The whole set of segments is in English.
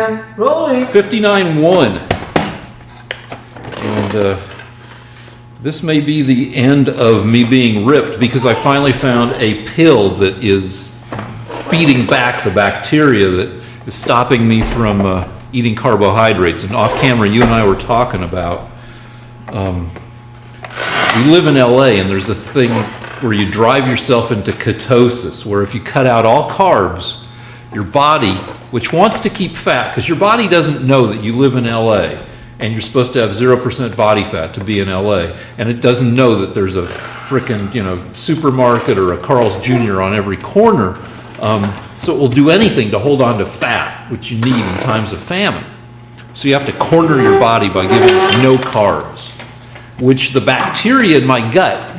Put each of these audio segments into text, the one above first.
and rolling. 59-1. And this may be the end of me being ripped because I finally found a pill that is beating back the bacteria that is stopping me from eating carbohydrates. And off camera, you and I were talking about, we live in LA and there's a thing where you drive yourself into ketosis, where if you cut out all carbs, your body, which wants to keep fat, because your body doesn't know that you live in LA and you're supposed to have 0% body fat to be in LA, and it doesn't know that there's a frickin' supermarket or a Carl's Jr. on every corner, so it will do anything to hold on to fat, which you need in times of famine. So you have to corner your body by giving it no carbs, which the bacteria in my gut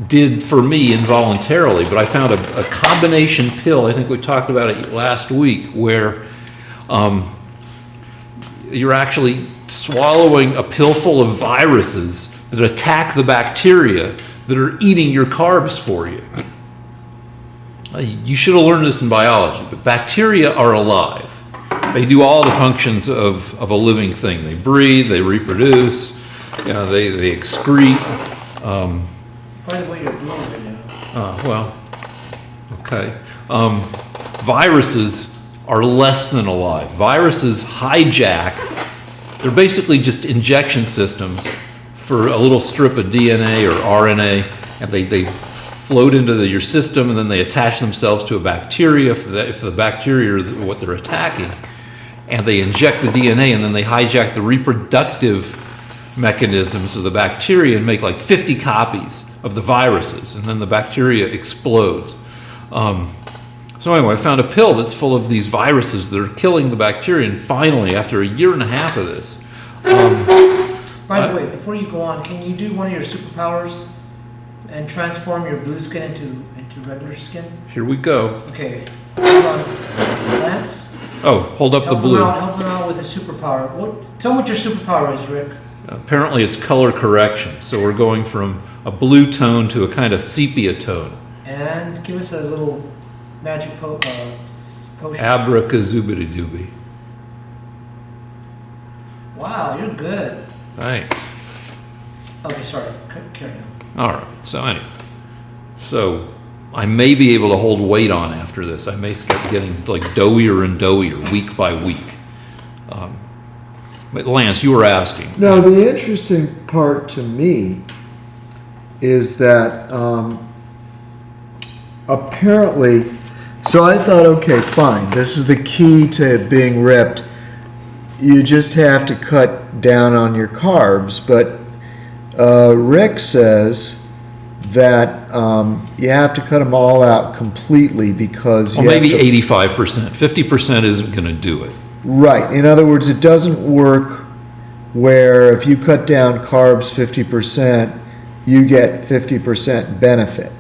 did for me involuntarily. But I found a combination pill, I think we talked about it last week, where you're actually swallowing a pill full of viruses that attack the bacteria that are eating your carbs for you. You should have learned this in biology, but bacteria are alive. They do all the functions of a living thing. They breathe, they reproduce, they excrete. By the way, you're blue right now. Well, okay. Viruses are less than alive. Viruses hijack, they're basically just injection systems for a little strip of DNA or RNA, and they float into your system, and then they attach themselves to a bacteria if the bacteria are what they're attacking, and they inject the DNA, and then they hijack the reproductive mechanisms of the bacteria and make like 50 copies of the viruses, and then the bacteria explodes. So anyway, I found a pill that's full of these viruses that are killing the bacteria, and finally, after a year and a half of this... By the way, before you go on, can you do one of your superpowers and transform your blue skin into regular skin? Here we go. Okay, hold on. Lance? Oh, hold up the blue. Help him out with a superpower. Tell me what your superpower is, Rick. Apparently it's color correction, so we're going from a blue tone to a kind of sepia tone. And give us a little magic potion. Abracazoobidy-dooby. Wow, you're good. Thanks. Okay, sorry. Carry on. All right. So anyway, I may be able to hold weight on after this. I may start getting like doughier and doughier week by week. But Lance, you were asking. No, the interesting part to me is that apparently, so I thought, okay, fine, this is the key to being ripped. You just have to cut down on your carbs. But Rick says that you have to cut them all out completely because well, maybe 85%. 50% isn't going to do it. Right. In other words, it doesn't work where if you cut down carbs 50%, you get 50% benefit.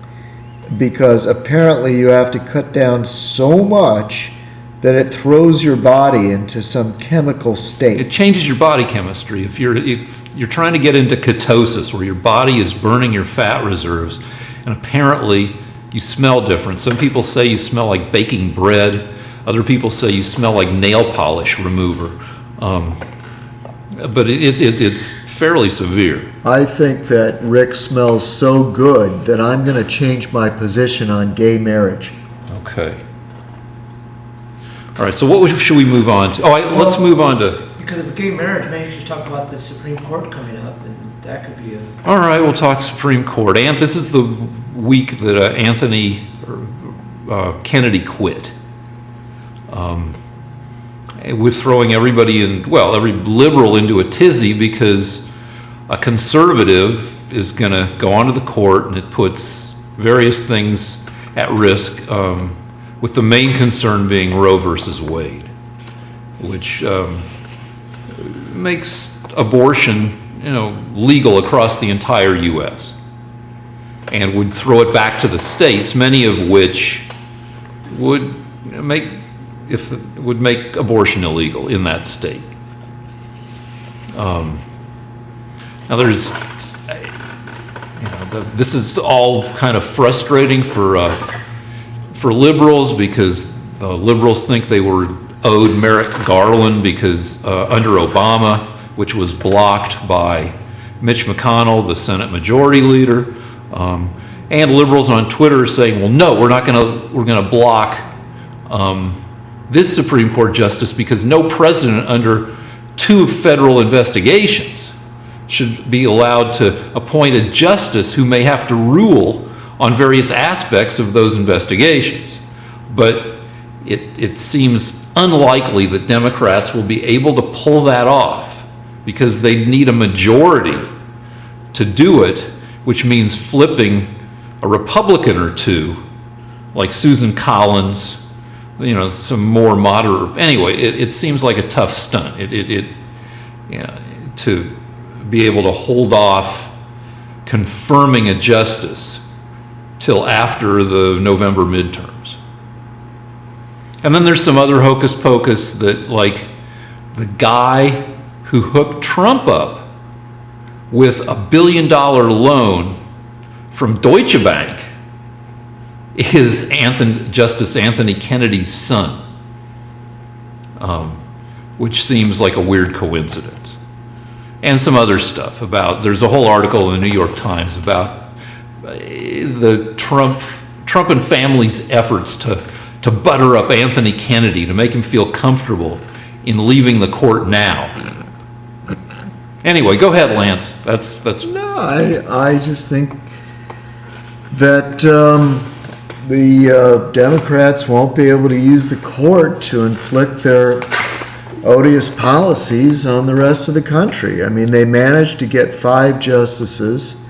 Because apparently you have to cut down so much that it throws your body into some chemical state. It changes your body chemistry. If you're trying to get into ketosis, where your body is burning your fat reserves, and apparently you smell different. Some people say you smell like baking bread. Other people say you smell like nail polish remover. But it's fairly severe. I think that Rick smells so good that I'm going to change my position on gay marriage. Okay. All right, so what should we move on to? Let's move on to... Because of gay marriage, maybe you should talk about the Supreme Court coming up, and that could be a... All right, we'll talk Supreme Court. And this is the week that Anthony Kennedy quit. With throwing everybody every liberal into a tizzy because a conservative is going to go onto the court, and it puts various things at risk, with the main concern being Roe versus Wade, which makes abortion, legal across the entire U.S. and would throw it back to the states, many of which would make abortion illegal in that state. Now there's, this is all kind of frustrating for liberals because the liberals think they were owed Merrick Garland because under Obama, which was blocked by Mitch McConnell, the Senate Majority Leader, and liberals on Twitter saying, "Well, no, we're going to block this Supreme Court justice because no president under 2 federal investigations should be allowed to appoint a justice who may have to rule on various aspects of those investigations." But it seems unlikely that Democrats will be able to pull that off because they need a majority to do it, which means flipping a Republican or 2, like Susan Collins, some more moderate. Anyway, it seems like a tough stunt. To be able to hold off confirming a justice till after the November midterms. And then there's some other hocus pocus that, like, the guy who hooked Trump up with $1 billion loan from Deutsche Bank is Justice Anthony Kennedy's son, which seems like a weird coincidence. And some other stuff there's a whole article in the New York Times about the Trump and family's efforts to butter up Anthony Kennedy to make him feel comfortable in leaving the court now. Anyway, go ahead, Lance. That's. No, I just think that the Democrats won't be able to use the court to inflict their odious policies on the rest of the country. I mean, they managed to get 5 justices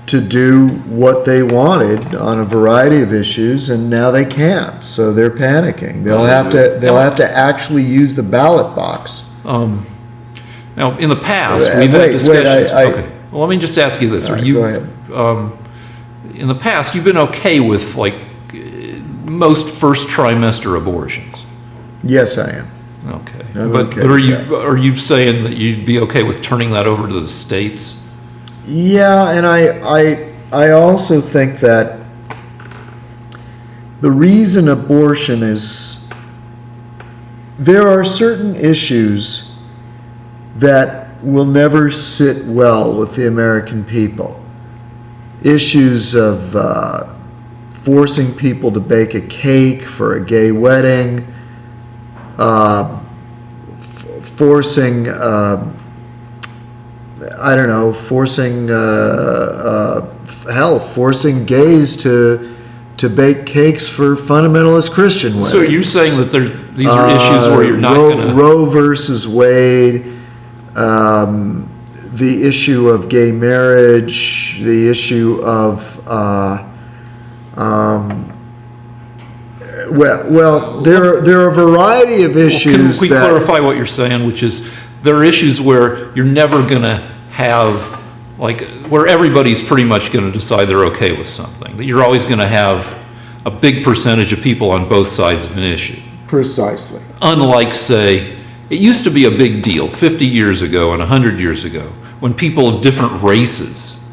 to do what they wanted on a variety of issues, and now they can't. So they're panicking. They'll have to actually use the ballot box. Now, in the past, we've had discussions. Okay. Well, let me just ask you this: Go ahead. In the past, you've been okay with most first trimester abortions? Yes, I am. Okay, I'm but okay but with are you saying that you'd be okay with turning that over to the states? Yeah, and I also think that the reason abortion is, there are certain issues that will never sit well with the American people. Issues of forcing people to bake a cake for a gay wedding, forcing forcing gays to bake cakes for fundamentalist Christian weddings. So you're saying that these are issues where you're not going to... Roe versus Wade, the issue of gay marriage, the issue of there are a variety of issues. Can we clarify what you're saying, which is there are issues where you're never going to have, where everybody's pretty much going to decide they're okay with something, that you're always going to have a big percentage of people on both sides of an issue. Precisely. Unlike, say, it used to be a big deal 50 years ago and 100 years ago when people of different races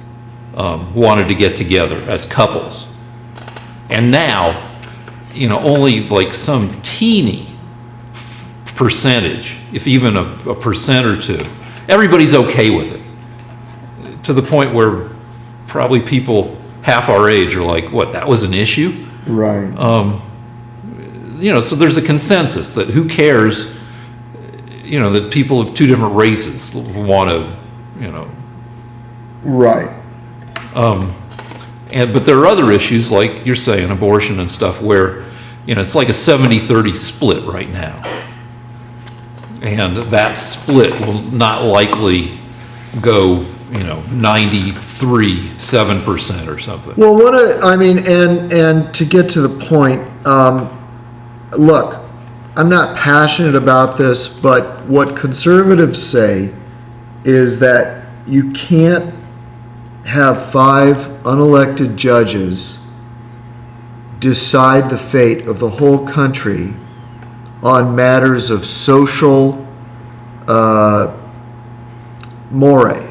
wanted to get together as couples. And now, only some teeny percentage, if even a percent or two, everybody's okay with it. To the point where probably people half our age are like, what, that was an issue? Right. So there's a consensus that who cares, that people of 2 different races want to, Right. But there are other issues, like you're saying, abortion and stuff, where, it's like a 70-30 split right now. And that split will not likely go, 93.7% or something. Well, and to get to the point, look, I'm not passionate about this, but what conservatives say is that you can't have 5 unelected judges decide the fate of the whole country on matters of social mores.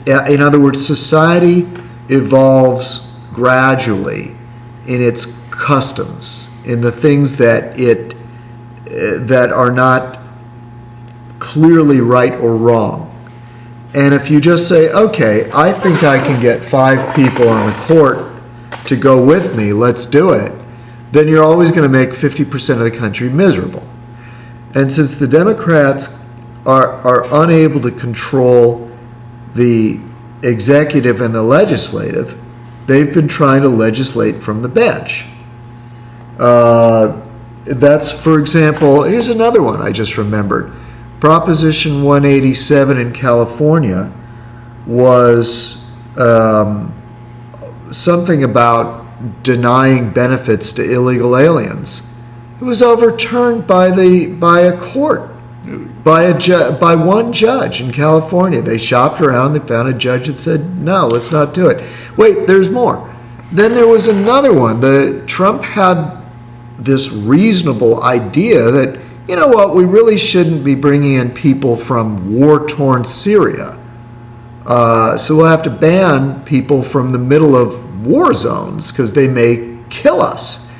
In other words, society evolves gradually in its customs, in the things that it that are not clearly right or wrong. And if you just say, okay, I think I can get 5 people on the court to go with me, let's do it, then you're always going to make 50% of the country miserable. And since the Democrats are unable to control the executive and the legislative, they've been trying to legislate from the bench. That's, for example, here's another one I just remembered. Proposition 187 in California was something about denying benefits to illegal aliens. It was overturned by a court, by one judge in California. They shopped around, they found a judge that said, no, let's not do it. Wait, there's more. Then there was another one. Trump had this reasonable idea that, you know what, we really shouldn't be bringing in people from war-torn Syria. So we'll have to ban people from the middle of war zones because they may kill us.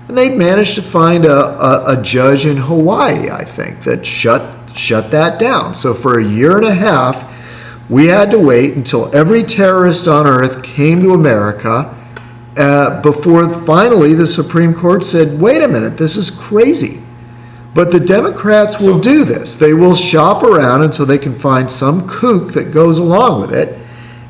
And they managed to find a judge in Hawaii, I think, that shut that down. So for a year and a half, we had to wait until every terrorist on earth came to America before finally the Supreme Court said, wait a minute, this is crazy. But the Democrats will do this. They will shop around until they can find some kook that goes along with it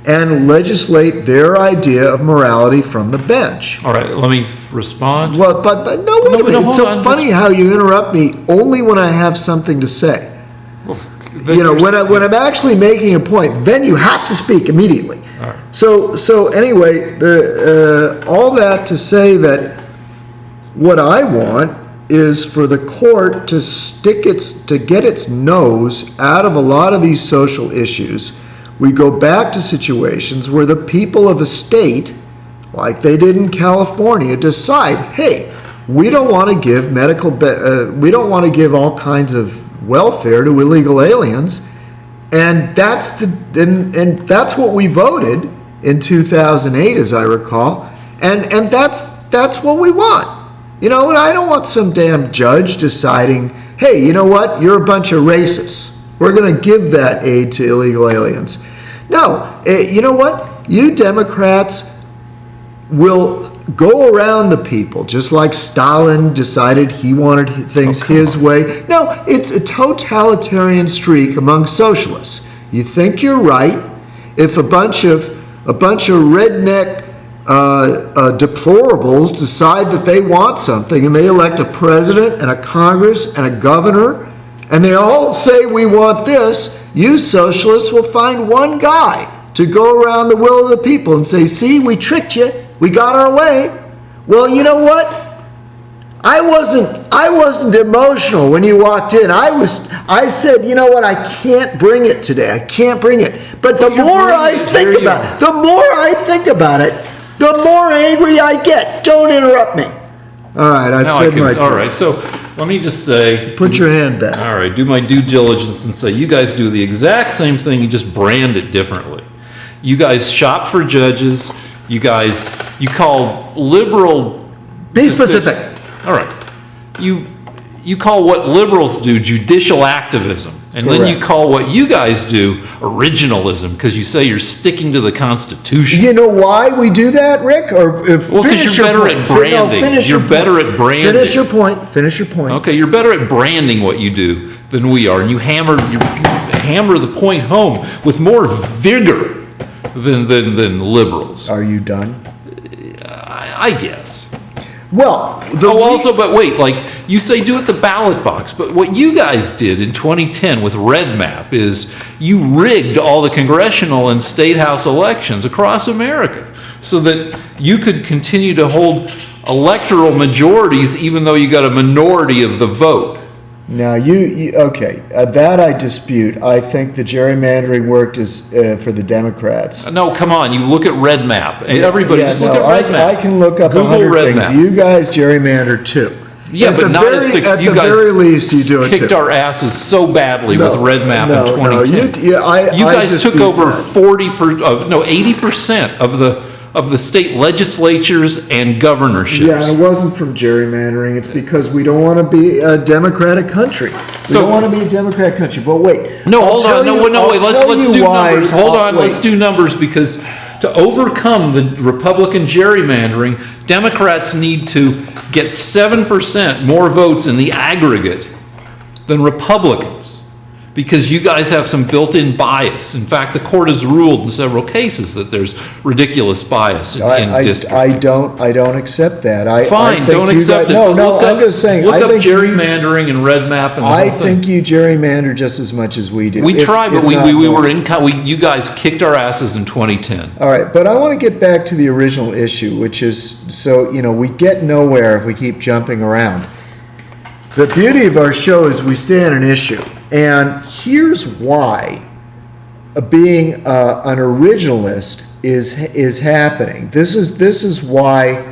and legislate their idea of morality from the bench. All right, let me respond. Well, but no, wait a minute. It's so funny how you interrupt me only when I have something to say. Well, you know, when I'm actually making a point, then you have to speak immediately. All right. So anyway, all that to say that what I want is for the court to get its nose out of a lot of these social issues. We go back to situations where the people of a state, like they did in California, decide, hey, we don't want to give we don't want to give all kinds of welfare to illegal aliens, and that's what we voted in 2008, as I recall, and that's what we want. You know, and I don't want some damn judge deciding, hey, you know what, you're a bunch of racists. We're going to give that aid to illegal aliens. No, you know what? You Democrats will go around the people, just like Stalin decided he wanted things his way. No, it's a totalitarian streak among socialists. You think you're right if a bunch of redneck deplorables decide that they want something and they elect a president and a Congress and a governor and they all say we want this. You socialists will find one guy to go around the will of the people and say, see, we tricked you, we got our way. Well, you know what, I wasn't emotional when you walked in. I said, you know what, I can't bring it today, I can't bring it. But the more I think about it, the more angry I get. Don't interrupt me. All right, I've said my piece. All right, so let me just say... Put your hand back. All right, do my due diligence and say, you guys do the exact same thing, you just brand it differently. You guys shop for judges, you call liberal... Be specific. All right. You call what liberals do judicial activism. And Correct. Then you call what you guys do originalism because you say you're sticking to the Constitution. You know why we do that, Rick? Well, because you're better at branding. You're better at branding. Finish your point. Finish your point. Okay, you're better at branding what you do than we are, and you hammer the point home with more vigor than liberals. Are you done? I guess. Well, but wait, like you say, do it the ballot box. But what you guys did in 2010 with Red Map is you rigged all the congressional and state house elections across America so that you could continue to hold electoral majorities even though you got a minority of the vote. Now, okay, that I dispute. I think the gerrymandering worked for the Democrats. No, come on, you look at Red Map. Everybody, just look at Red Map. I can look up Google 100 Red things. Map. You guys gerrymander too. Yeah, but not as six. At You the guys very least, you do it kicked too. our asses so badly with Red Map in 2010. You You guys took dispute over that. 80% of of the state legislatures and governorships. Yeah, it wasn't from gerrymandering. It's because we don't want to be a democratic country. We So- don't want to be a democratic country. But wait. No, I'll hold tell on. No, you- no, I'll wait. tell Let's you do why- numbers. Hold on. wait. Let's do numbers, because to overcome the Republican gerrymandering, Democrats need to get 7% more votes in the aggregate than Republicans, because you guys have some built-in bias. In fact, the court has ruled in several cases that there's ridiculous bias in districts. I don't accept that. I Fine, think don't you accept guys- it. No, but no, look I'm up- just saying. Look I up think gerrymandering and red map and the I whole thing. think you gerrymander just as much as we do. We if- tried, but if not we more. were in. You guys kicked our asses in 2010. All right, but I want to get back to the original issue, which is, so, we get nowhere if we keep jumping around. The beauty of our show is we stay on an issue, and here's why being an originalist is happening. This is why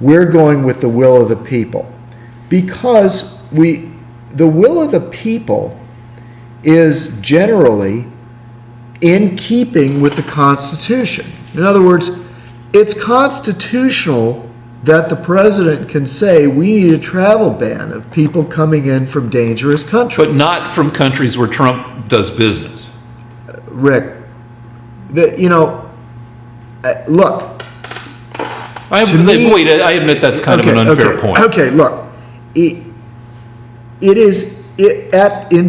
we're going with the will of the people, because the will of the people is generally in keeping with the Constitution. In other words, it's constitutional that the president can say we need a travel ban of people coming in from dangerous countries. But not from countries where Trump does business. Rick, look. I admit that's kind of an unfair point. Okay, look. In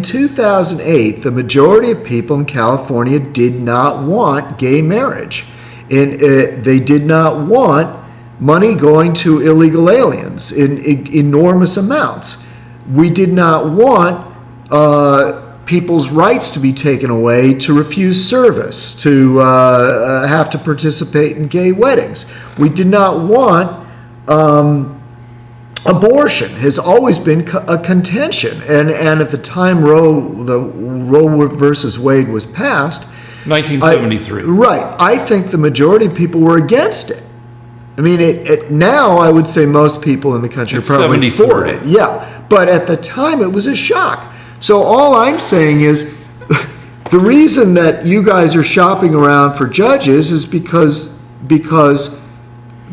2008, the majority of people in California did not want gay marriage. And they did not want money going to illegal aliens in enormous amounts. We did not want people's rights to be taken away, to refuse service, to have to participate in gay weddings. We did not want abortion. Has always been a contention, and at the time Roe versus Wade was passed, 1973. right. I think the majority of people were against it. I mean, now I would say most people in the country are probably for it. Yeah, but at the time it was a shock. So all I'm saying is, the reason that you guys are shopping around for judges is because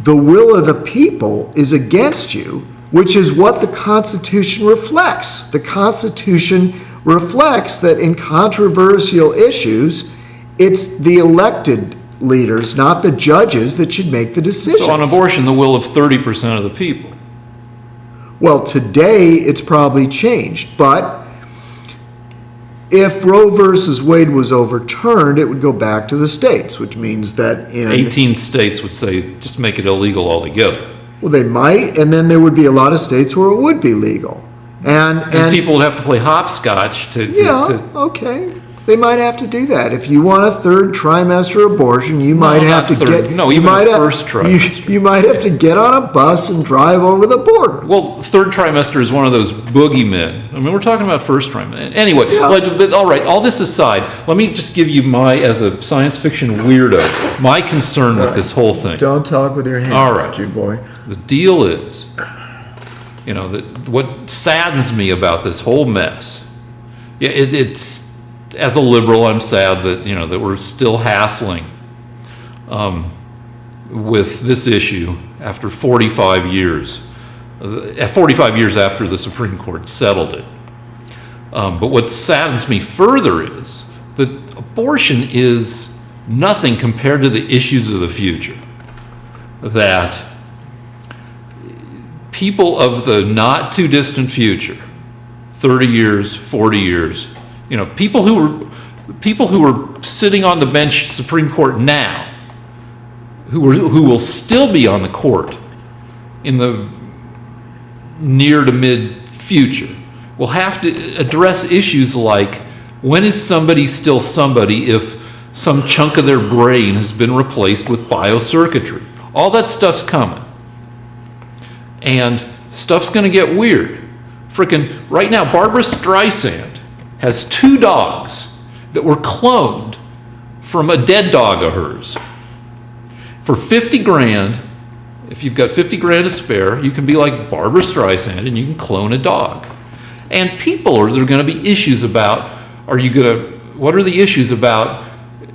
the will of the people is against you, which is what the Constitution reflects. The Constitution reflects that in controversial issues, it's the elected leaders, not the judges, that should make the decisions. So on abortion, the will of 30% of the people. Well, today it's probably changed, but if Roe versus Wade was overturned, it would go back to the states, which means that 18 states would say just make it illegal altogether. Well, they might, and then there would be a lot of states where it would be legal. And people would have to play hopscotch to okay. They might have to do that. If you want a third trimester abortion, you might have to even a first trimester. You might have to get on a bus and drive over the border. Well, third trimester is one of those boogeymen. I mean, we're talking about first trimester. Anyway, Yeah. but all right, all this aside, let me just give you as a science fiction weirdo, my concern with this whole thing. Don't talk with your hands, All right. Jude boy. The deal is, that what saddens me about this whole mess, it's, as a liberal, I'm sad that, that we're still hassling with this issue after 45 years. 45 years after the Supreme Court settled it. But what saddens me further is that abortion is nothing compared to the issues of the future. That people of the not too distant future, 30 years, 40 years, people who are sitting on the bench Supreme Court now, who will still be on the court in the near to mid future, will have to address issues like, when is somebody still somebody if some chunk of their brain has been replaced with biocircuitry? All that stuff's coming. And stuff's going to get weird. Frickin' right now, Barbara Streisand has 2 dogs that were cloned from a dead dog of hers. For 50 grand, if you've got 50 grand to spare, you can be like Barbara Streisand and you can clone a dog. And there are going to be issues about, what are the issues about,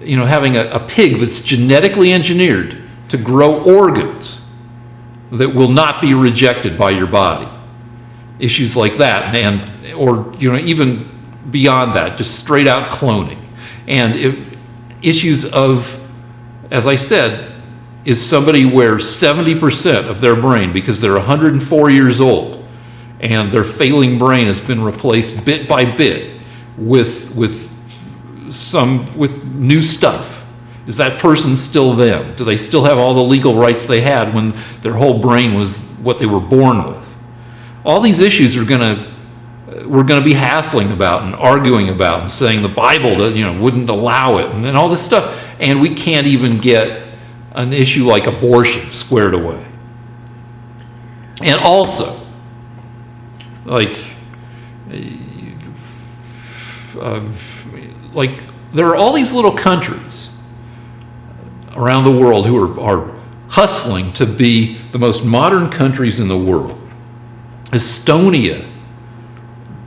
having a pig that's genetically engineered to grow organs that will not be rejected by your body. Issues like that, or even beyond that, just straight out cloning. And issues of, as I said, is somebody where 70% of their brain, because they're 104 years old, and their failing brain has been replaced bit by bit with new stuff. Is that person still them? Do they still have all the legal rights they had when their whole brain was what they were born with? All these issues we're going to be hassling about and arguing about and saying the Bible wouldn't allow it and all this stuff. And we can't even get an issue like abortion squared away. And also, there are all these little countries around the world who are hustling to be the most modern countries in the world. Estonia,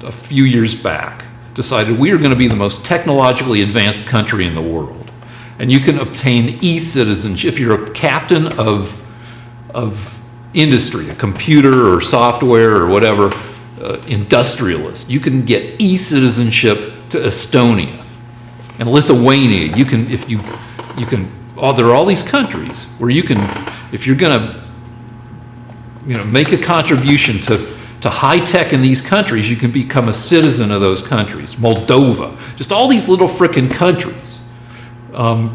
a few years back, decided we are going to be the most technologically advanced country in the world. And you can obtain e-citizenship if you're a captain of industry, a computer or software or whatever, industrialist. You can get e-citizenship to Estonia and Lithuania. There are all these countries where you can, if you're going to make a contribution to high tech in these countries, you can become a citizen of those countries. Moldova, just all these little frickin' countries, that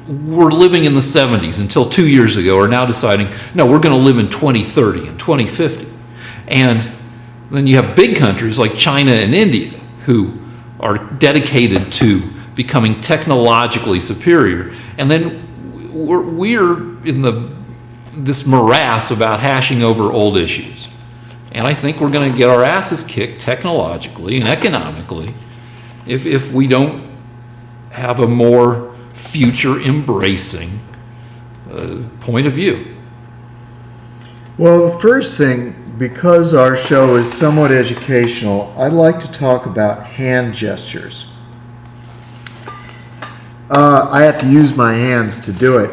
were living in the 70s until 2 years ago are now deciding, no, we're going to live in 2030 and 2050. And then you have big countries like China and India who are dedicated to becoming technologically superior. And then we're in this morass about hashing over old issues. And I think we're going to get our asses kicked technologically and economically if we don't have a more future-embracing point of view. Well, the first thing, because our show is somewhat educational, I'd like to talk about hand gestures. I have to use my hands to do it.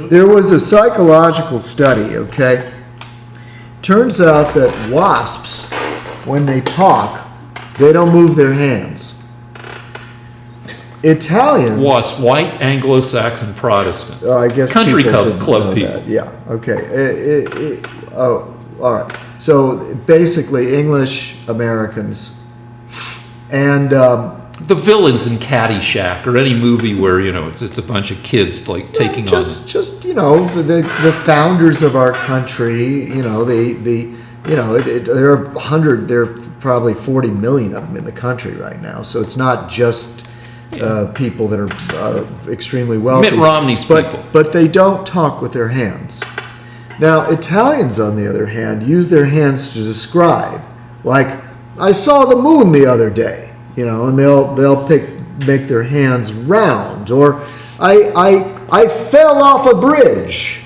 There was a psychological study, okay? Turns out that wasps, when they talk, they don't move their hands. Italians... Wasps, white Anglo-Saxon Protestant. I guess country club people. That. Yeah, okay. All right. So basically English Americans and... the villains in Caddyshack or any movie where it's a bunch of kids taking on the founders of our country. There are probably 40 million of them in the country right now. So it's not just people that are extremely wealthy. Mitt Romney's people, but they don't talk with their hands. Now Italians, on the other hand, use their hands to describe. Like, I saw the moon the other day. And they'll make their hands round, or I fell off a bridge,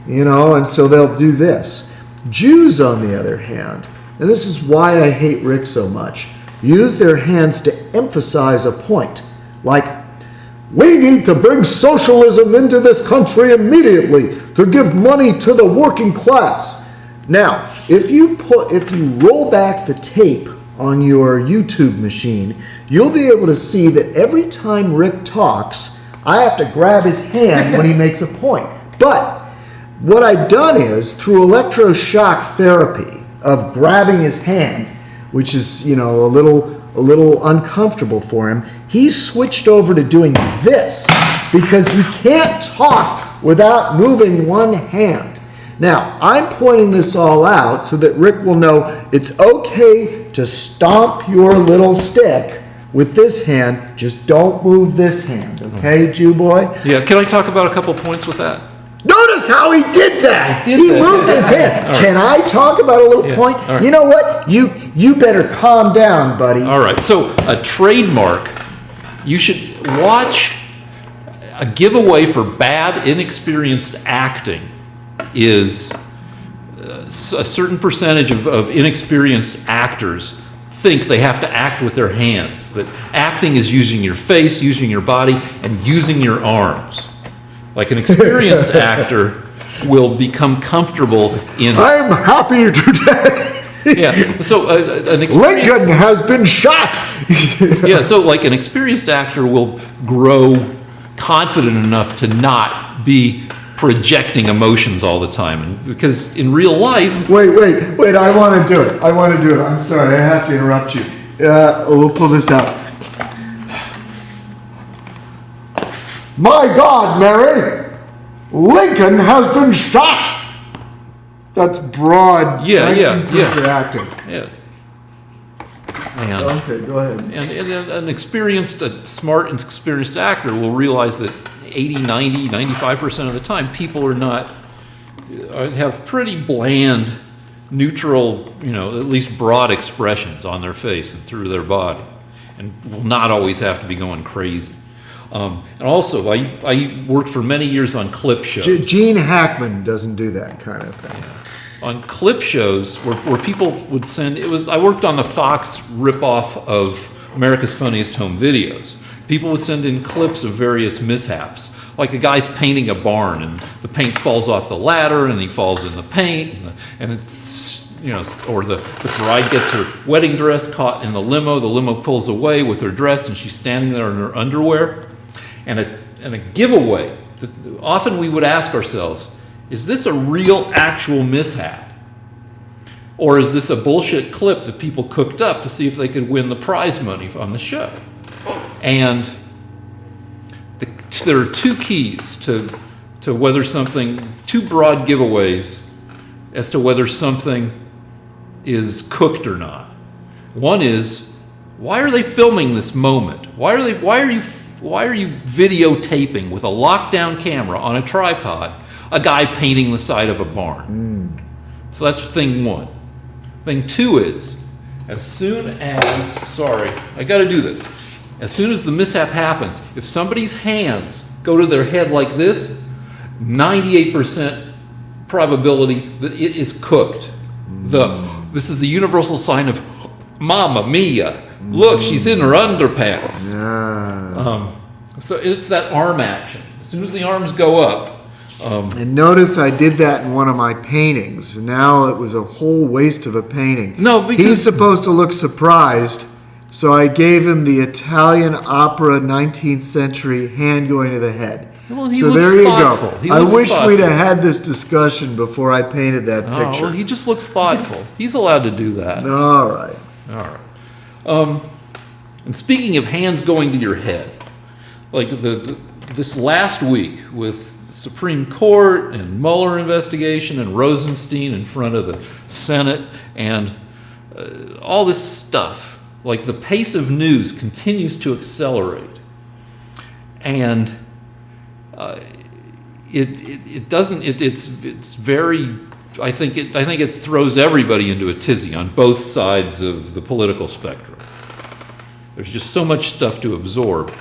and so they'll do this. Jews, on the other hand, and this is why I hate Rick so much, use their hands to emphasize a point, like, we need to bring socialism into this country immediately to give money to the working class. Now, if you roll back the tape on your YouTube machine, you'll be able to see that every time Rick talks, I have to grab his hand when he makes a point. But what I've done is, through electroshock therapy of grabbing his hand, which is, a little uncomfortable for him, he's switched over to doing this because he can't talk without moving one hand. Now, I'm pointing this all out so that Rick will know it's okay to stomp your little stick with this hand. Just don't move this hand, okay, Jew boy? Yeah, can I talk about a couple points with that? Notice how he did that. He moved his hand. Right. Can I talk about a little point? Right. You know what? You better calm down, buddy. All right. So a trademark, you should watch a giveaway for bad, inexperienced acting is a certain percentage of inexperienced actors think they have to act with their hands, that acting is using your face, using your body, and using your arms. Like an experienced actor will become comfortable in... I'm happy today. Yeah, so Lincoln has been shot. Yeah, so like an experienced actor will grow confident enough to not be projecting emotions all the time, and because in real life... Wait, I want to do it. I'm sorry, I have to interrupt you. We'll pull this out. My God, Mary, Lincoln has been shot. That's broad 19th century acting. Yeah. And, Okay, go ahead. And a smart and experienced actor will realize that 80, 90, 95% of the time, people have pretty bland, neutral, at least broad expressions on their face and through their body, and will not always have to be going crazy. And also, I worked for many years on clip shows. Gene Hackman doesn't do that kind of thing. Yeah. On clip shows where people would send, I worked on the Fox ripoff of America's Funniest Home Videos. People would send in clips of various mishaps, like a guy's painting a barn and the paint falls off the ladder and he falls in the paint, and it's, or the bride gets her wedding dress caught in the limo pulls away with her dress and she's standing there in her underwear, and a giveaway. Often we would ask ourselves, is this a real, actual mishap? Or is this a bullshit clip that people cooked up to see if they could win the prize money on the show? And there are two keys to whether something, two broad giveaways as to whether something is cooked or not. One is, why are they filming this moment? Why are you videotaping with a lockdown camera on a tripod a guy painting the side of a barn? So that's thing one. Thing two is, as soon as the mishap happens, if somebody's hands go to their head like this, 98% probability that it is cooked. This is the universal sign of Mamma Mia. Look, she's in her underpants. Yeah. So it's that arm action. As soon as the arms go up. And notice I did that in one of my paintings. Now it was a whole waste of a painting. No, because he's supposed to look surprised, so I gave him the Italian opera 19th century hand going to the head. Well, he so looks there you thoughtful. go. He I looks wish thoughtful. we'd have had this discussion before I painted that picture. Well, he just looks thoughtful. He's allowed to do that. All right. All right. And speaking of hands going to your head, like this last week with the Supreme Court and Mueller investigation and Rosenstein in front of the Senate and all this stuff, like the pace of news continues to accelerate, and it's very. I think it throws everybody into a tizzy on both sides of the political spectrum. There's just so much stuff to absorb.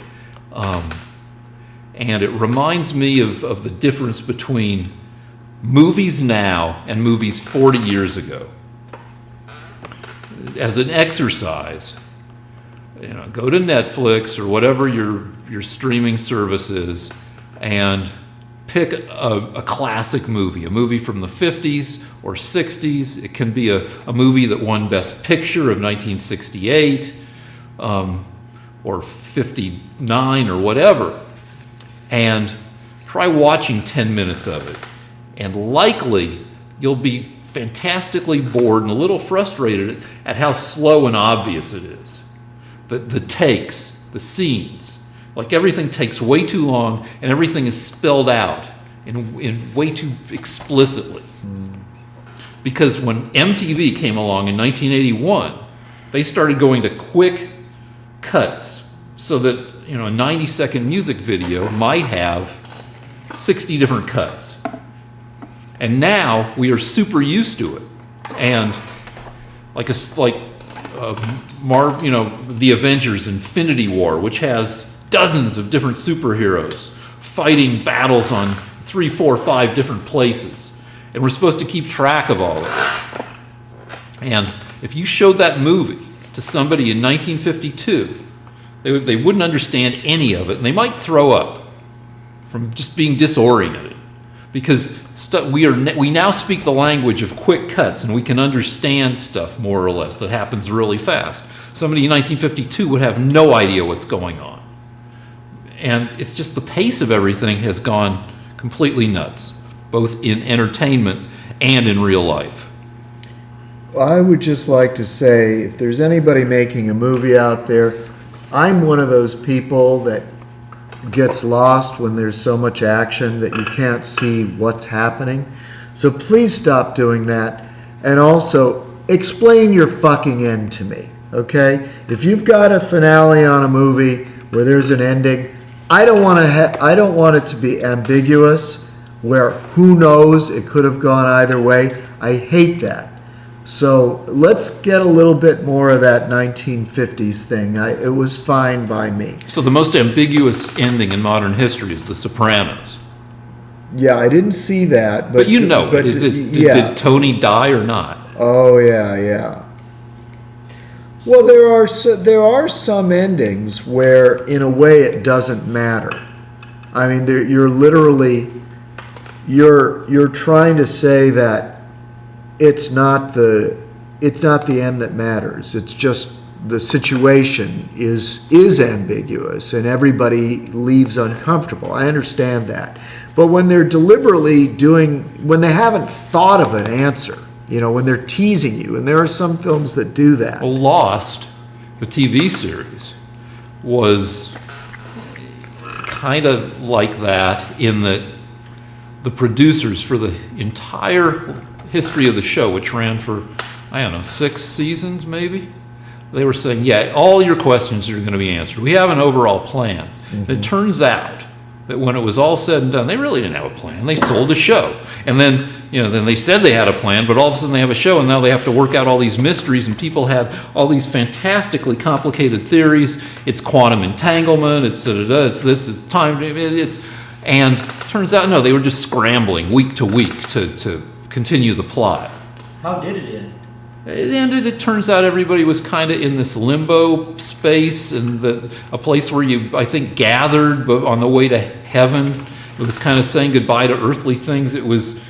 And it reminds me of the difference between movies now and movies 40 years ago. As an exercise, go to Netflix or whatever your streaming service is and pick a classic movie, a movie from the 50s or 60s. It can be a movie that won Best Picture of 1968 or 59 or whatever. And try watching 10 minutes of it. And likely you'll be fantastically bored and a little frustrated at how slow and obvious it is. The takes, the scenes, like everything takes way too long and everything is spelled out in way too explicitly. Because when MTV came along in 1981, they started going to quick cuts so that a 90-second music video might have 60 different cuts. And now we are super used to it. And The Avengers Infinity War, which has dozens of different superheroes fighting battles on 3, 4, 5 different places. And we're supposed to keep track of all of it. And if you showed that movie to somebody in 1952, they wouldn't understand any of it, and they might throw up from just being disoriented. Because we now speak the language of quick cuts, and we can understand stuff more or less that happens really fast. Somebody in 1952 would have no idea what's going on. And it's just the pace of everything has gone completely nuts, both in entertainment and in real life. I would just like to say, if there's anybody making a movie out there, I'm one of those people that gets lost when there's so much action that you can't see what's happening. So please stop doing that. And also, explain your fucking end to me, okay? If you've got a finale on a movie where there's an ending, I don't want it to be ambiguous, where who knows, it could have gone either way. I hate that. So let's get a little bit more of that 1950s thing. It was fine by me. So the most ambiguous ending in modern history is The Sopranos. Yeah, I didn't see that, but you know, did Tony die or not? Oh yeah. Well, there are some endings where, in a way, it doesn't matter. I mean, you're trying to say that it's not the end that matters. It's just the situation is ambiguous and everybody leaves uncomfortable. I understand that. But when they're deliberately when they haven't thought of an answer, when they're teasing you, and there are some films that do that. Well, Lost, the TV series, was kind of like that in that the producers for the entire history of the show, which ran for, 6 seasons maybe, they were saying, yeah, all your questions are going to be answered. We have an overall plan. Mm-hmm. It turns out that when it was all said and done, they really didn't have a plan. They sold a show. And then, then they said they had a plan, but all of a sudden they have a show, and now they have to work out all these mysteries, and people had all these fantastically complicated theories. It's quantum entanglement, it's da-da-da, it's this, it's time, and turns out, no, they were just scrambling week to week to continue the plot. How did it end? It ended, it turns out everybody was kind of in this limbo space, and a place where you, I think, gathered on the way to heaven. It was kind of saying goodbye to earthly things. It was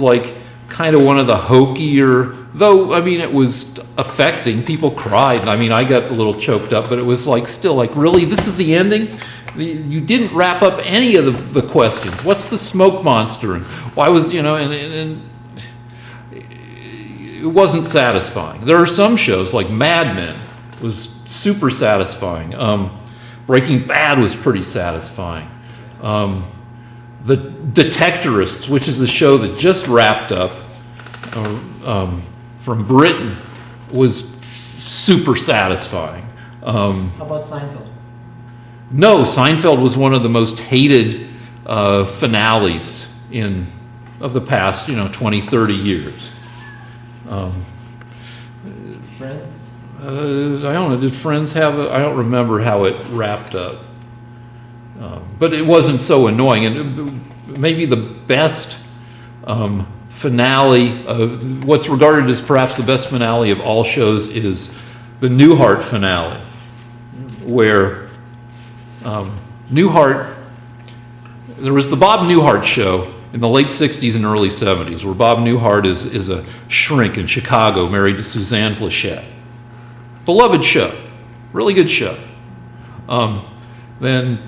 like kind of one of the hokier, though, it was affecting. People cried. I got a little choked up, but it was still like, really, this is the ending? You didn't wrap up any of the questions. What's the smoke monster? And why was, and it wasn't satisfying. There are some shows like Mad Men was super satisfying. Breaking Bad was pretty satisfying. The Detectorists, which is a show that just wrapped up from Britain, was super satisfying. How about Seinfeld? No, Seinfeld was one of the most hated finales of the past 20, 30 years. Friends? I don't know. Did Friends have I don't remember how it wrapped up. But it wasn't so annoying. And maybe the best finale of what's regarded as perhaps the best finale of all shows is the Newhart Finale, where Newhart, there was the Bob Newhart show in the late 60s and early 70s, where Bob Newhart is a shrink in Chicago married to Suzanne Plachette. Beloved show. Really good show. Then,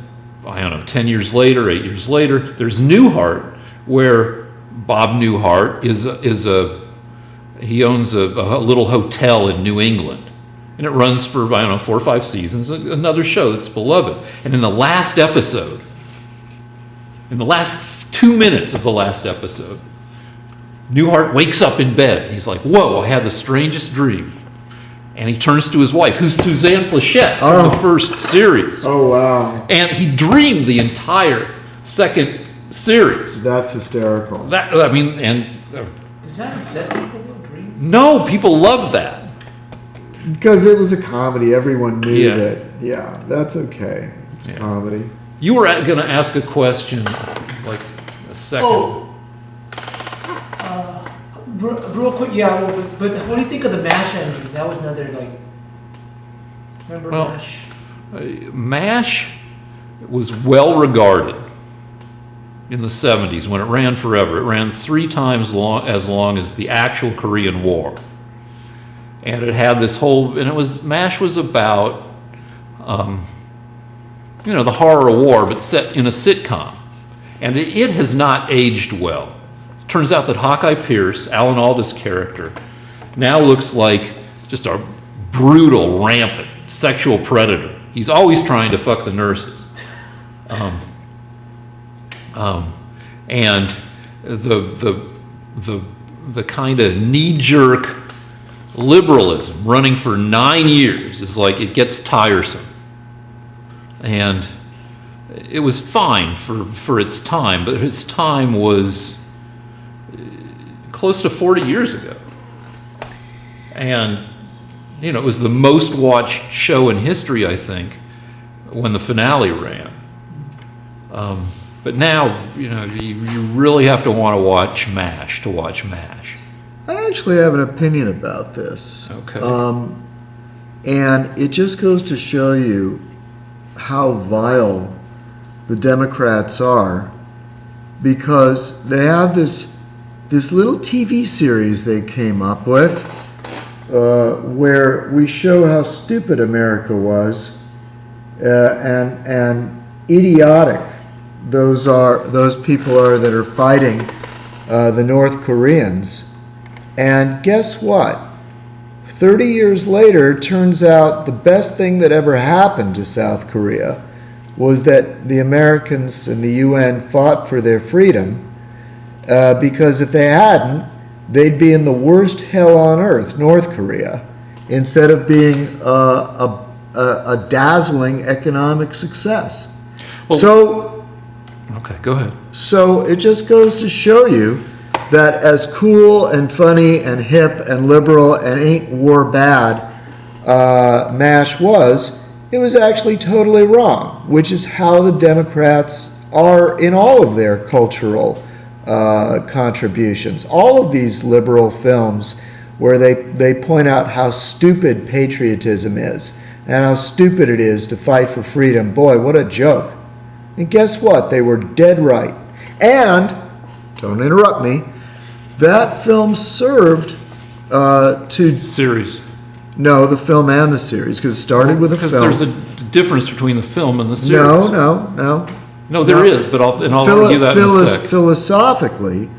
10 years later, 8 years later, there's Newhart, where Bob Newhart he owns a little hotel in New England. And it runs for, 4 or 5 seasons, another show that's beloved. And in the last 2 minutes of the last episode, Newhart wakes up in bed. He's like, whoa, I had the strangest dream. And he turns to his wife, who's Suzanne Plachette from the first series. Oh, wow. And he dreamed the entire second series. That's hysterical. Does that upset people, dreams? No, people loved that. Because it was a comedy. Everyone knew that. Yeah, that's okay. It's a comedy. You were going to ask a question, like a second. Real quick, but what do you think of the MASH ending? That was another Remember Well, MASH? MASH was well regarded in the 70s when it ran forever. It ran 3 times as long as the actual Korean War. And it had this whole, and MASH was about, the horror of war, but set in a sitcom. And it has not aged well. Turns out that Hawkeye Pierce, Alan Alda's character, now looks like just a brutal, rampant sexual predator. He's always trying to fuck the nurses. And the kind of knee-jerk liberalism running for 9 years is like, it gets tiresome. And it was fine for its time, but its time was close to 40 years ago. And, it was the most watched show in history, I think, when the finale ran. But now, you really have to want to watch MASH to watch MASH. I actually have an opinion about this. Okay. And it just goes to show you how vile the Democrats are, because they have this little TV series they came up with where we show how stupid America was and idiotic those people are that are fighting the North Koreans. And guess what? 30 years later, it turns out the best thing that ever happened to South Korea was that the Americans and the UN fought for their freedom, because if they hadn't, they'd be in the worst hell on earth, North Korea, instead of being a dazzling economic success. Okay, go ahead. So it just goes to show you that as cool and funny and hip and liberal and ain't war bad MASH was, it was actually totally wrong, which is how the Democrats are in all of their cultural contributions. All of these liberal films where they point out how stupid patriotism is and how stupid it is to fight for freedom. Boy, what a joke. And guess what? They were dead right. And, don't interrupt me, that film served to... Series. No, the film and the series, because it started with a film. Because there's a difference between the film and the series. No. No, there is, but I'll argue that in a sec. Philosophically,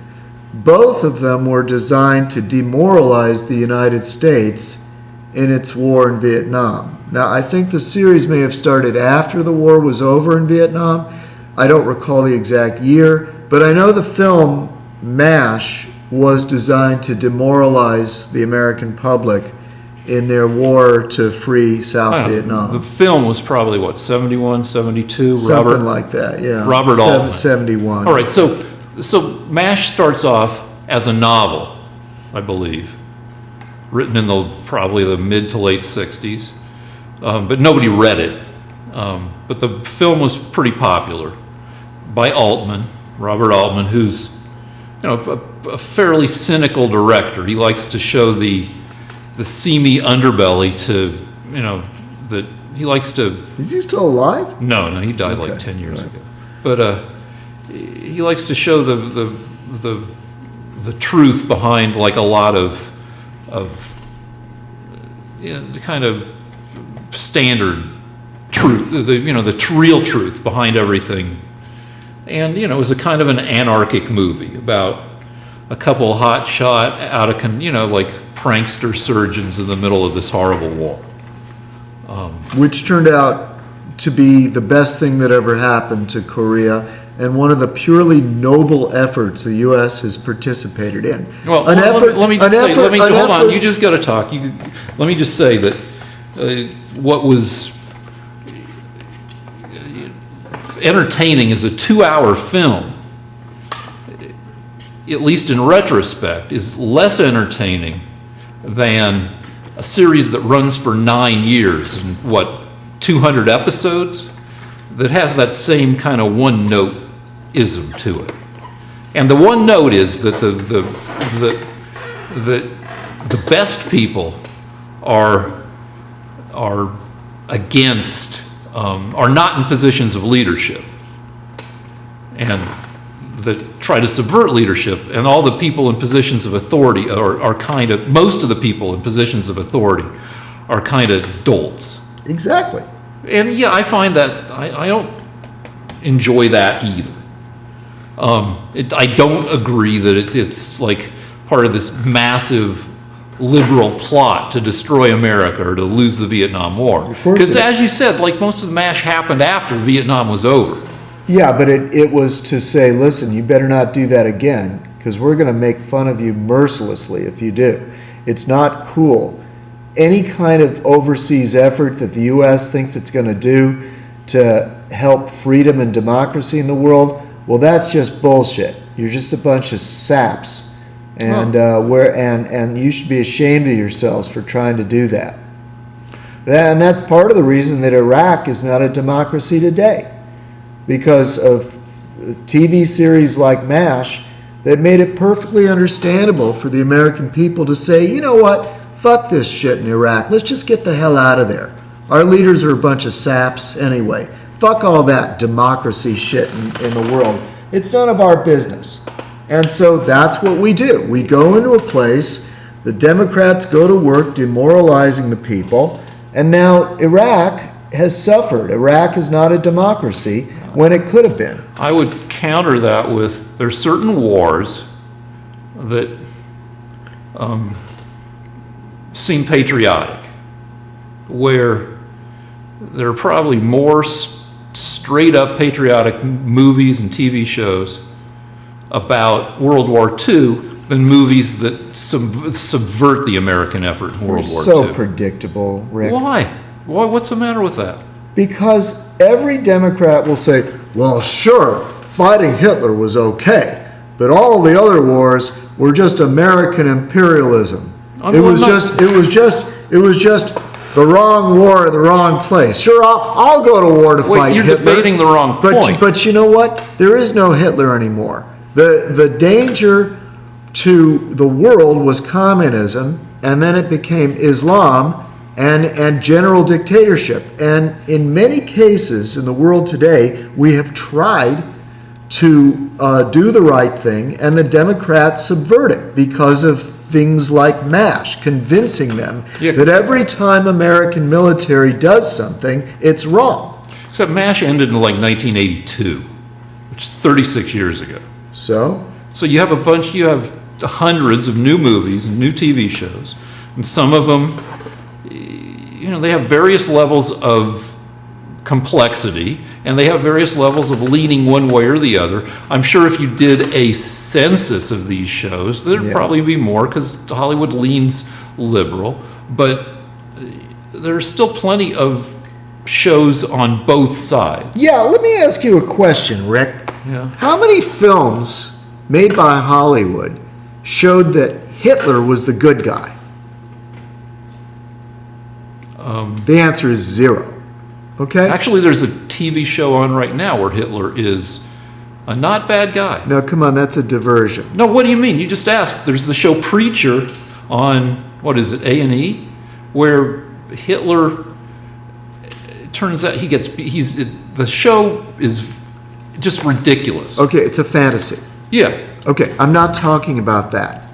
both of them were designed to demoralize the United States in its war in Vietnam. Now, I think the series may have started after the war was over in Vietnam. I don't recall the exact year, but I know the film MASH was designed to demoralize the American public in their war to free South Vietnam. The film was probably, 71, 72? Something like that, yeah. Robert Altman. 71. All right, so MASH starts off as a novel, I believe, written in probably the mid to late 60s, but nobody read it. But the film was pretty popular by Altman, Robert Altman, who's a fairly cynical director. He likes to show the seamy underbelly to, that he likes to... Is he still alive? No, he died like 10 years ago. But he likes to show the truth behind like a lot of the kind of standard truth, the real truth behind everything. And, it was a kind of an anarchic movie about a couple hotshot like prankster surgeons in the middle of this horrible war. Which turned out to be the best thing that ever happened to Korea, and one of the purely noble efforts the U.S. has participated in. Well, let me just say, hold on, you just got to talk. Let me just say that what was entertaining as a 2-hour film, at least in retrospect, is less entertaining than a series that runs for 9 years and 200 episodes that has that same kind of one-note-ism to it. And the one note is that the best people are against, are not in positions of leadership, and that try to subvert leadership, and all the people in positions of authority are kind of, most of the people in positions of authority are kind of dolts. Exactly. And yeah, I find that, I don't enjoy that either. I don't agree that it's like part of this massive liberal plot to destroy America or to lose the Vietnam War. Because as you said, like most of the MASH happened after Vietnam was over. Yeah, but it was to say, listen, you better not do that again, because we're going to make fun of you mercilessly if you do. It's not cool. Any kind of overseas effort that the U.S. thinks it's going to do to help freedom and democracy in the world, well, that's just bullshit. You're just a bunch of saps, and and you should be ashamed of yourselves for trying to do that. And that's part of the reason that Iraq is not a democracy today, because of TV series like MASH that made it perfectly understandable for the American people to say, you know what, fuck this shit in Iraq. Let's just get the hell out of there. Our leaders are a bunch of saps anyway. Fuck all that democracy shit in the world. It's none of our business. And so that's what we do. We go into a place, the Democrats go to work demoralizing the people, and now Iraq has suffered. Iraq is not a democracy when it could have been. I would counter that with, there's certain wars that seem patriotic, where there are probably more straight up patriotic movies and TV shows about World War II than movies that subvert the American effort in World War II. So predictable, Rick. Why? What's the matter with that? Because every Democrat will say, well, sure, fighting Hitler was okay, but all the other wars were just American imperialism. It was just the wrong war at the wrong place. Sure, I'll go to war to fight Hitler. You're debating the wrong point. But you know what? There is no Hitler anymore. The danger to the world was communism, and then it became Islam and general dictatorship. And in many cases in the world today, we have tried to do the right thing, and the Democrats subvert it because of things like MASH, convincing them that every time American military does something, it's wrong. Except MASH ended in like 1982, which is 36 years ago. So you have hundreds of new movies and new TV shows, and some of them, they have various levels of complexity, and they have various levels of leaning one way or the other. I'm sure if you did a census of these shows, there'd probably be more, because Hollywood leans liberal, but there's still plenty of shows on both sides. Yeah, let me ask you a question, Rick. Yeah. How many films made by Hollywood showed that Hitler was the good guy? The answer is 0. Okay? Actually, there's a TV show on right now where Hitler is a not bad guy. No, come on, that's a diversion. No, what do you mean? You just asked. There's the show Preacher on, what is it, A&E, where Hitler, it turns out the show is just ridiculous. Okay, it's a fantasy. Yeah. Okay, I'm not talking about that.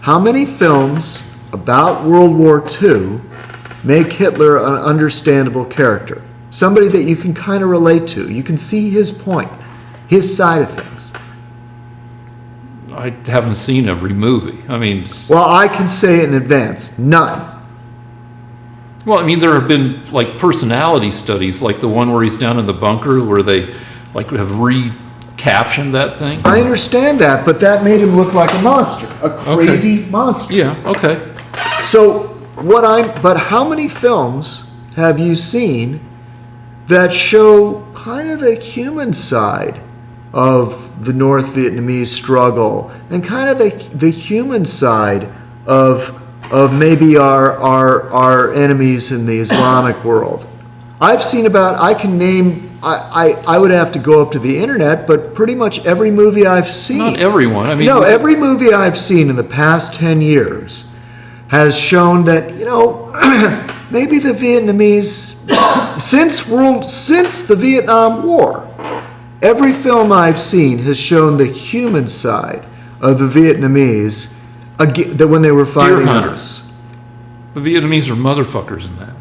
How many films about World War II make Hitler an understandable character? Somebody that you can kind of relate to. You can see his point, his side of things. I haven't seen every movie. I mean... Well, I can say in advance, none. Well, I mean, there have been, like, personality studies, like the one where he's down in the bunker, where they, like, have recaptioned that thing. I understand that, but that made him look like a monster, a crazy monster. Yeah, okay. So, but how many films have you seen that show kind of the human side of the North Vietnamese struggle, and kind of the human side of maybe our enemies in the Islamic world? I've seen I can name, I would have to go up to the internet, but pretty much every movie I've seen. Not everyone. I mean, no, every movie I've seen in the past 10 years has shown that, maybe the Vietnamese, since the Vietnam War, every film I've seen has shown the human side of the Vietnamese that when they were fighting us. The Vietnamese are motherfuckers in that.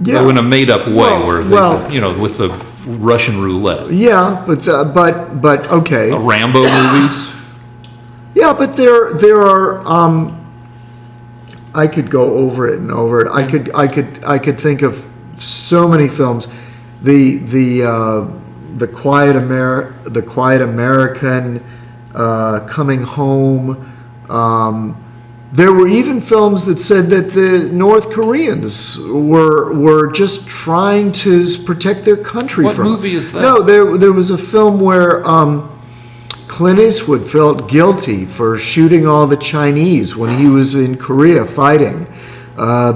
Yeah. Though in a made-up way, where they, with the Russian roulette. Yeah, but okay. The Rambo movies. Yeah, but there are. I could go over it and over it. I could think of so many films. The Quiet American, Coming Home. There were even films that said that the North Koreans were just trying to protect their country. What movie is that? No, there was a film where Clint Eastwood felt guilty for shooting all the Chinese when he was in Korea fighting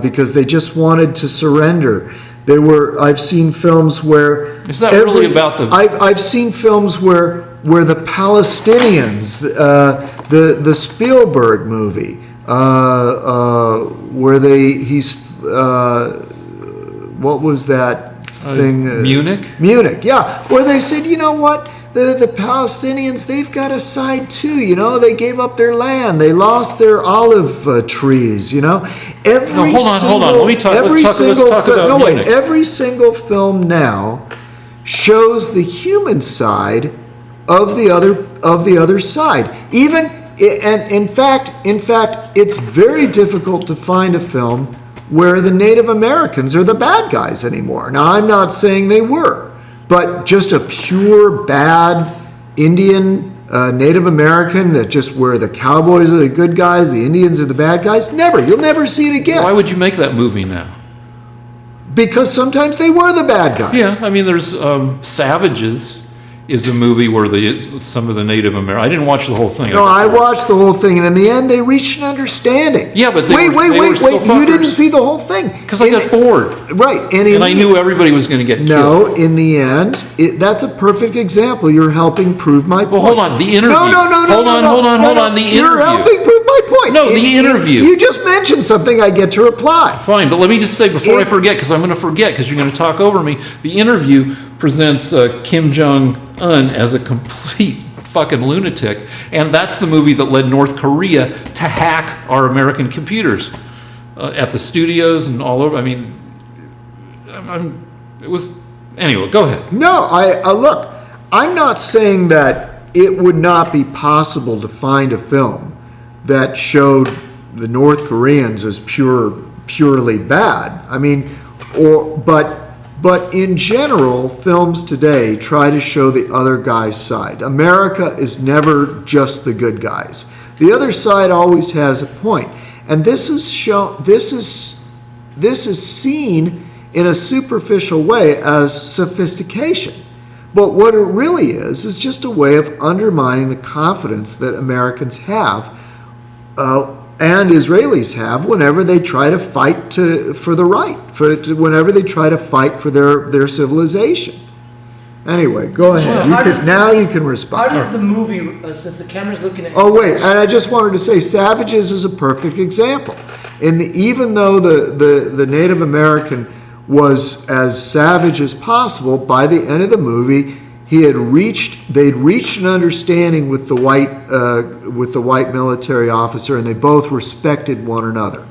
because they just wanted to surrender. I've seen films where is that really about the? I've seen films where the Palestinians, the Spielberg movie, where what was that thing? Munich? Munich, yeah. Where they said, you know what? The Palestinians, they've got a side too, they gave up their land. They lost their olive trees, Hold on. Let's talk about Munich. Every single film now shows the human side of the other side. Even, and in fact, it's very difficult to find a film where the Native Americans are the bad guys anymore. Now, I'm not saying they were, but just a pure bad Indian, Native American that just where the cowboys are the good guys, the Indians are the bad guys. Never. You'll never see it again. Why would you make that movie now? Because sometimes they were the bad guys. Yeah, I mean, there's Savages is a movie where some of the Native Americans. I didn't watch the whole thing. No, I watched the whole thing, and in the end, they reached an understanding. Yeah, but wait! You didn't see the whole thing because I got bored. Right, and I knew everybody was going to get killed. No, in the end, that's a perfect example. You're helping prove my point. Well, hold on. The interview. No. Hold on. The interview. You're helping prove my point. No, the interview. You just mentioned something. I get to reply. Fine, but let me just say before I forget, because I'm going to forget, because you're going to talk over me. The interview presents Kim Jong-un as a complete fucking lunatic, and that's the movie that led North Korea to hack our American computers at the studios and all over. I mean, it was anyway. Go ahead. No, look. I'm not saying that it would not be possible to find a film that showed the North Koreans as purely bad. I mean, but in general, films today try to show the other guy's side. America is never just the good guys. The other side always has a point. And this is seen in a superficial way as sophistication. But what it really is just a way of undermining the confidence that Americans have and Israelis have whenever they try to fight for the right, whenever they try to fight for their civilization. Anyway, go ahead. You can respond. How does the movie, since the camera's looking at... Oh, wait, and I just wanted to say Savages is a perfect example. Even though the Native American was as savage as possible, by the end of the movie, they'd reached an understanding with the white military officer, and they both respected one another.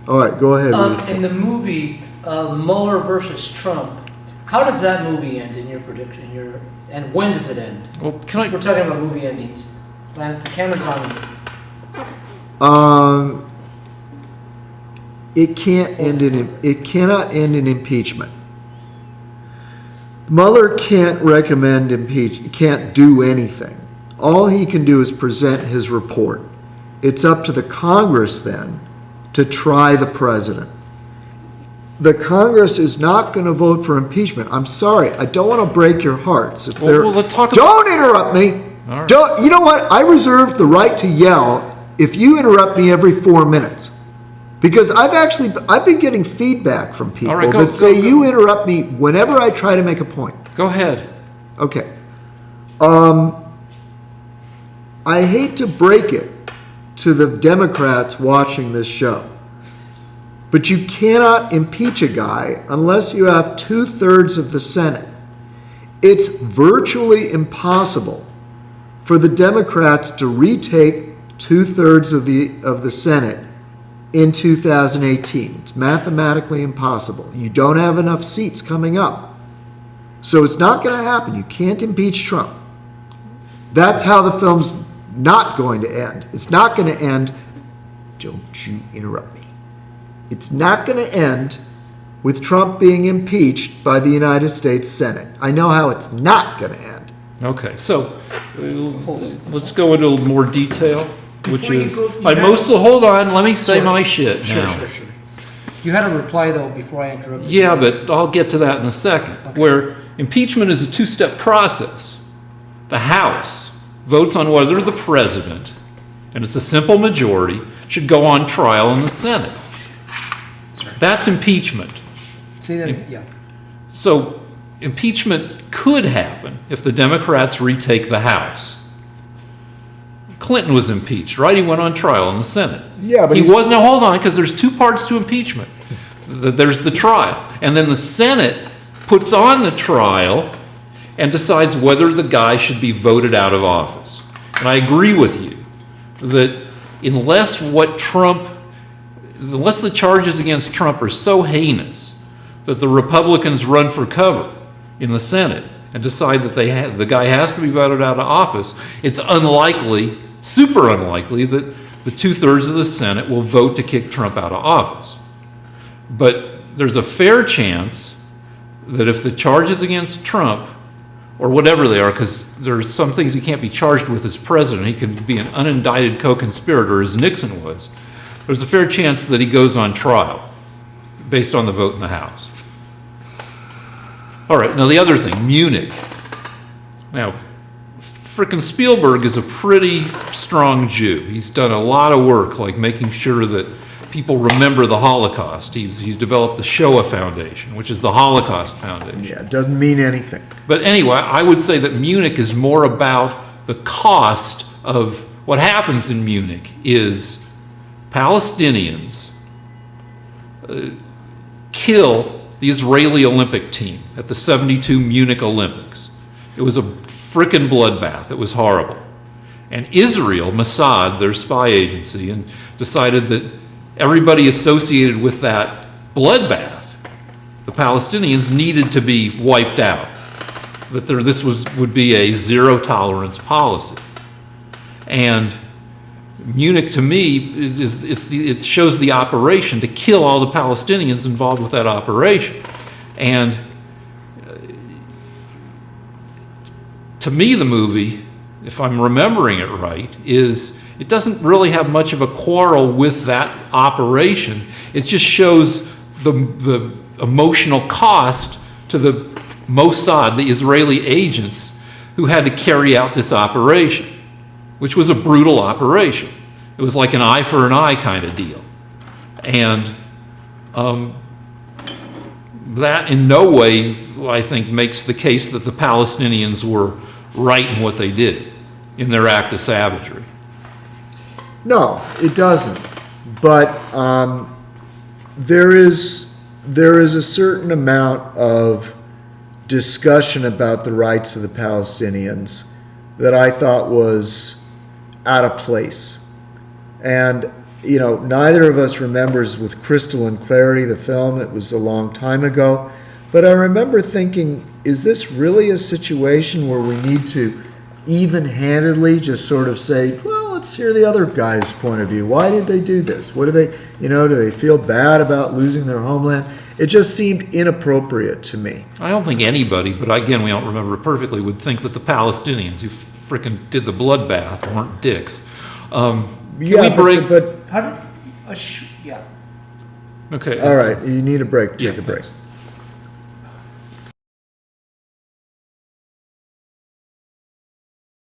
All right, go ahead. In the movie Mueller versus Trump, how does that movie end in your prediction? And when does it end? Well, we're talking about movie endings. Lance, the camera's on. It cannot end in impeachment. Mueller can't can't do anything. All he can do is present his report. It's up to the Congress then to try the president. The Congress is not going to vote for impeachment. I'm sorry, I don't want to break your hearts. Don't interrupt me. Right. You know what? I reserve the right to yell if you interrupt me every 4 minutes. Because I've been getting feedback from people that say you interrupt me whenever I try to make a point. Go ahead. Okay. I hate to break it to the Democrats watching this show, But you cannot impeach a guy unless you have 2/3 of the Senate. It's virtually impossible for the Democrats to retake 2/3 of the Senate in 2018. It's mathematically impossible. You don't have enough seats coming up. So it's not going to happen. You can't impeach Trump. That's how the film's not going to end. It's not going to end. Don't you interrupt me. It's not going to end with Trump being impeached by the United States Senate. I know how it's not going to end. Okay, so let's go into a little more detail, which Before you is, go, hold on, let me say Sure. my shit Sure, now. sure, sure. You had a reply, though, before I interrupted you. Yeah, but I'll get to that in a second. Okay. Where impeachment is a two-step process. The House votes on whether the president, and it's a simple majority, should go on trial in the Senate. Sorry. That's impeachment. Say that, yeah. So impeachment could happen if the Democrats retake the House. Clinton was impeached, right? He went on trial in the Senate. Yeah, but he he's- wasn't. Now hold on, because there's two parts to impeachment. There's the trial, and then the Senate puts on the trial and decides whether the guy should be voted out of office. And I agree with you that unless the charges against Trump are so heinous that the Republicans run for cover in the Senate and decide that the guy has to be voted out of office, it's unlikely, super unlikely, that the 2/3 of the Senate will vote to kick Trump out of office. But there's a fair chance that if the charges against Trump, or whatever they are, because there's some things he can't be charged with as president, he can be an unindicted co-conspirator as Nixon was, there's a fair chance that he goes on trial based on the vote in the House. All right, now the other thing, Munich. Now, frickin' Spielberg is a pretty strong Jew. He's done a lot of work, like making sure that people remember the Holocaust. He's developed the Shoah Foundation, which is the Holocaust Foundation. Yeah, it doesn't mean anything. But anyway, I would say that Munich is more about the cost of what happens in Munich is Palestinians kill the Israeli Olympic team at the 72 Munich Olympics. It was a frickin' bloodbath. It was horrible. And Israel, Mossad, their spy agency, and decided that everybody associated with that bloodbath, the Palestinians, needed to be wiped out. That this would be a zero tolerance policy. And Munich, to me, it shows the operation to kill all the Palestinians involved with that operation. And to me, the movie, if I'm remembering it right, it doesn't really have much of a quarrel with that operation. It just shows the emotional cost to the Mossad, the Israeli agents, who had to carry out this operation, which was a brutal operation. It was like an eye for an eye kind of deal. And that in no way, I think, makes the case that the Palestinians were right in what they did in their act of savagery. No, it doesn't. But there is a certain amount of discussion about the rights of the Palestinians that I thought was out of place. And, you know, neither of us remembers with crystalline clarity the film. It was a long time ago. But I remember thinking, is this really a situation where we need to even-handedly just sort of say, well, let's hear the other guy's point of view. Why did they do this? What do they, do they feel bad about losing their homeland? It just seemed inappropriate to me. I don't think anybody, but again, we don't remember it perfectly, would think that the Palestinians who frickin' did the bloodbath weren't dicks. Can we break? But How did, yeah. Okay. all right, you need a break. Take Yeah, a break. thanks.